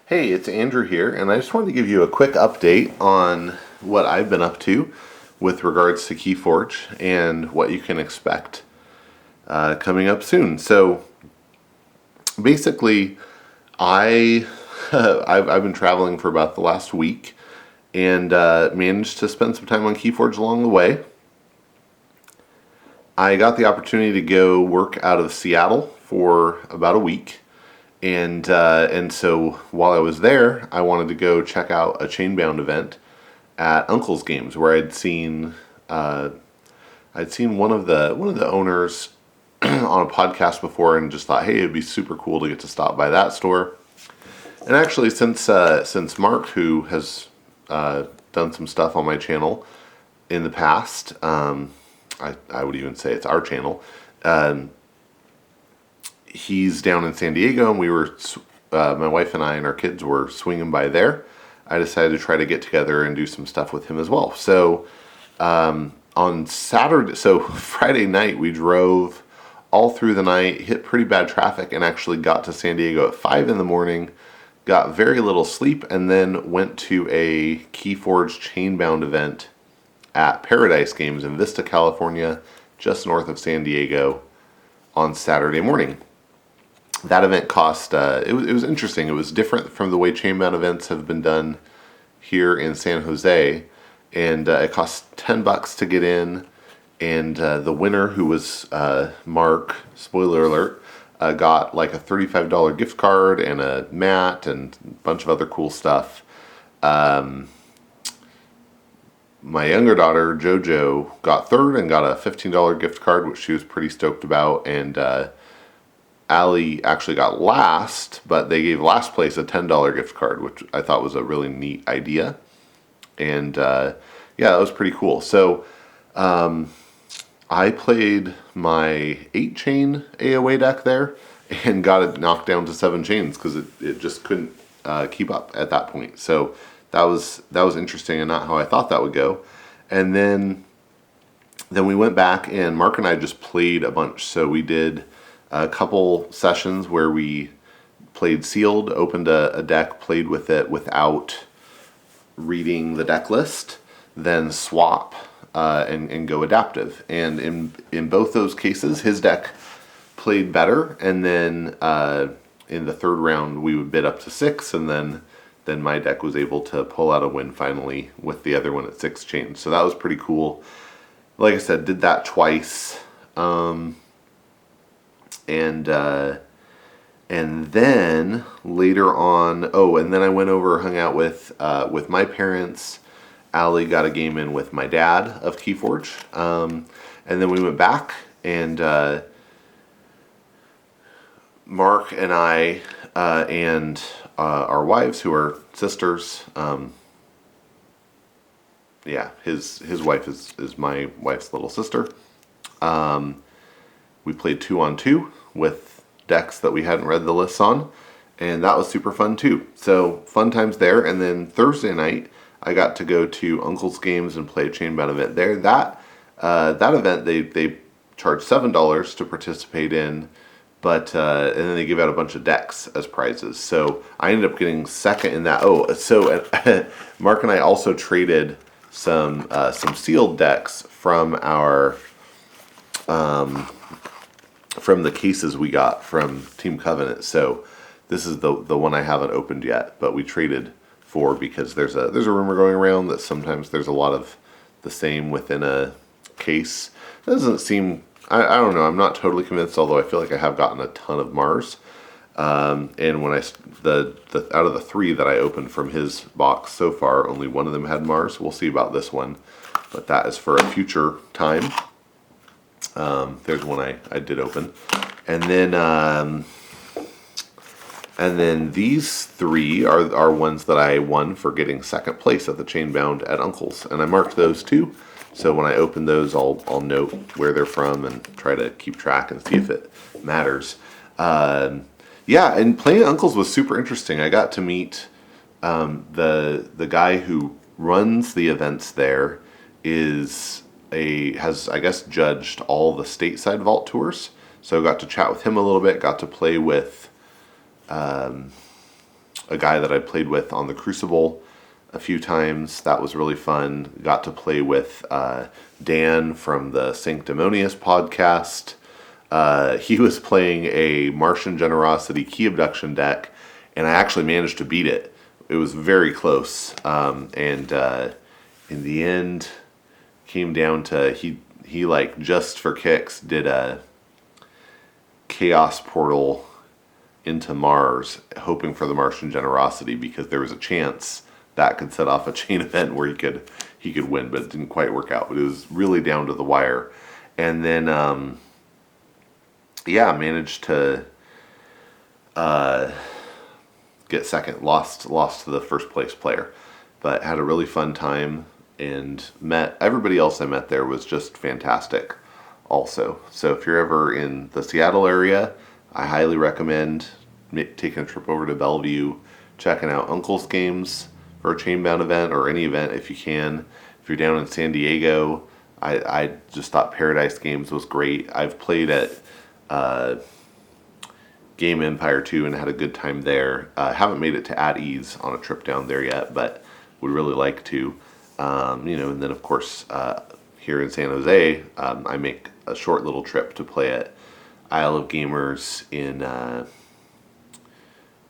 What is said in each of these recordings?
Hey, it's Andrew here, and I just wanted to give you a quick update on what I've been up to with regards to KeyForge and what you can expect coming up soon. So basically, I I've been traveling for about the last week and managed to spend some time on KeyForge along the way. I got the opportunity to go work out of Seattle for about a week. And so while I was there, I wanted to go check out a Chainbound event at Uncle's Games, where I'd seen one of the owners on a podcast before, and just thought, hey, it'd be super cool to get to stop by that store. And actually, since Mark, who has done some stuff on my channel in the past, I would even say it's our channel. He's down in San Diego, and my wife and I and our kids were swinging by there. I decided to try to get together and do some stuff with him as well. So on Friday night, we drove all through the night, hit pretty bad traffic, and actually got to San Diego at 5 in the morning, got very little sleep, and then went to a KeyForge Chainbound event at Paradise Games in Vista, California, just north of San Diego, on Saturday morning. That event cost, it was interesting. It was different from the way Chainbound events have been done here in San Jose. And it cost $10 to get in. And the winner, who was Mark, spoiler alert, got like a $35 gift card and a mat and a bunch of other cool stuff. My younger daughter, JoJo, got third and got a $15 gift card, which she was pretty stoked about. And Allie actually got last, but they gave last place a $10 gift card, which I thought was a really neat idea. And yeah, that was pretty cool. So I played my 8-chain AOA deck there and got it knocked down to 7 chains because it just couldn't keep up at that point. So that was interesting and not how I thought that would go. And then we went back, and Mark and I just played a bunch. So we did a couple sessions where we played sealed, opened a deck, played with it without reading the deck list, then swap and go adaptive. And in both those cases, his deck played better, and then in the third round we would bid up to 6, and then my deck was able to pull out a win finally with the other one at 6 chains. So that was pretty cool. Like I said, did that twice. And then later on, and then I went over, hung out with my parents. Allie got a game in with my dad of KeyForge. And then we went back, and Mark and I and our wives, who are sisters, his wife is my wife's little sister. We played 2-on-2 with decks that we hadn't read the lists on, and that was super fun too. So fun times there. And then Thursday night, I got to go to Uncle's Games and play a Chainbound event there. That event they charge $7 to participate in, but and then they give out a bunch of decks as prizes. So I ended up getting second in that. Mark and I also traded some sealed decks from our from the cases we got from Team Covenant. So this is the one I haven't opened yet, but we traded for, because there's a rumor going around that sometimes there's a lot of the same within a case. It doesn't seem, I don't know, I'm not totally convinced, although I feel like I have gotten a ton of Mars. And when out of the 3 that I opened from his box so far, only one of them had Mars. We'll see about this one, but that is for a future time. There's one I did open. And then these 3 are ones that I won for getting second place at the Chainbound at Uncle's. And I marked those too. So when I open those, I'll note where they're from and try to keep track and see if it matters. And playing at Uncle's was super interesting. I got to meet the guy who runs the events there has I guess judged all the stateside vault tours. So I got to chat with him a little bit, got to play with a guy that I played with on the Crucible a few times. That was really fun. Got to play with Dan from the Sanctimonious podcast. He was playing a Martian Generosity Key Abduction deck, and I actually managed to beat it. It was very close, and in the end, came down to he like just for kicks did a Chaos Portal into Mars, hoping for the Martian Generosity because there was a chance that could set off a chain event where he could win, but it didn't quite work out. But it was really down to the wire, and then managed to get second. Lost to the first place player, but had a really fun time and met everybody else I met there was just fantastic. Also, so if you're ever in the Seattle area, I highly recommend taking a trip over to Bellevue, checking out Uncle's Games for a Chainbound event or any event if you can. If you're down in San Diego, I just thought Paradise Games was great. I've played at Game Empire 2 and had a good time there. Haven't made it to At Ease on a trip down there yet, but would really like to. And then of course here in San Jose, I make a short little trip to play at Isle of Gamers in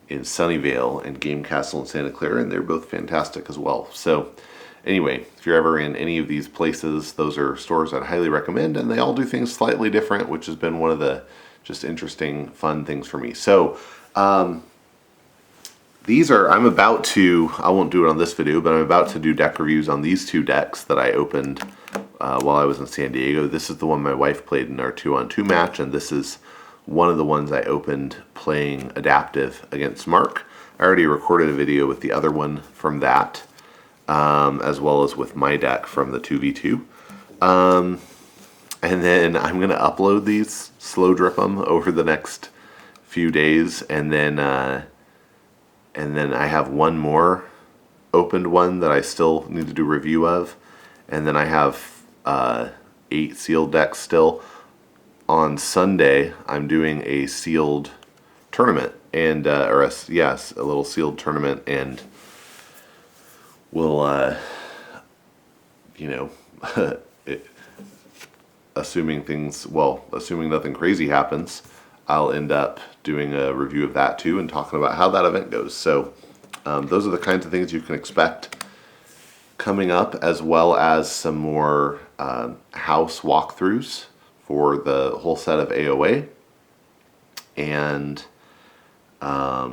Sunnyvale and Game Castle in Santa Clara, and they're both fantastic as well. So anyway, if you're ever in any of these places, those are stores I'd highly recommend, and they all do things slightly different, which has been one of the just interesting, fun things for me. So I won't do it on this video, but I'm about to do deck reviews on these two decks that I opened while I was in San Diego. This is the one my wife played in our 2-on-2 match, and this is one of the ones I opened playing Adaptive against Mark. I already recorded a video with the other one from that, as well as with my deck from the 2v2. And then I'm going to upload these, slow drip them over the next few days, and then I have one more opened one that I still need to do a review of, and then I have 8 sealed decks still. On Sunday, I'm doing a sealed tournament, and a little sealed tournament, and we'll assuming nothing crazy happens, I'll end up doing a review of that too and talking about how that event goes. So those are the kinds of things you can expect coming up, as well as some more house walkthroughs for the whole set of AOA, and I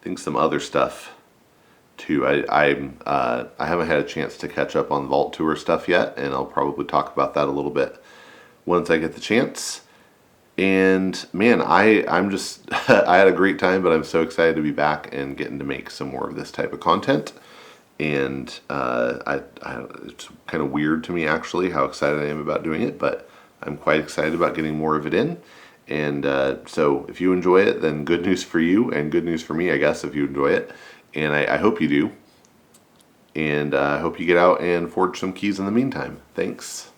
think some other stuff too. I haven't had a chance to catch up on Vault Tour stuff yet, and I'll probably talk about that a little bit once I get the chance. And man, I'm just I had a great time, but I'm so excited to be back and getting to make some more of this type of content. And it's kind of weird to me actually how excited I am about doing it, but I'm quite excited about getting more of it in. And so if you enjoy it, then good news for you, and good news for me, I guess, if you enjoy it. And I hope you do. And I hope you get out and forge some keys in the meantime. Thanks.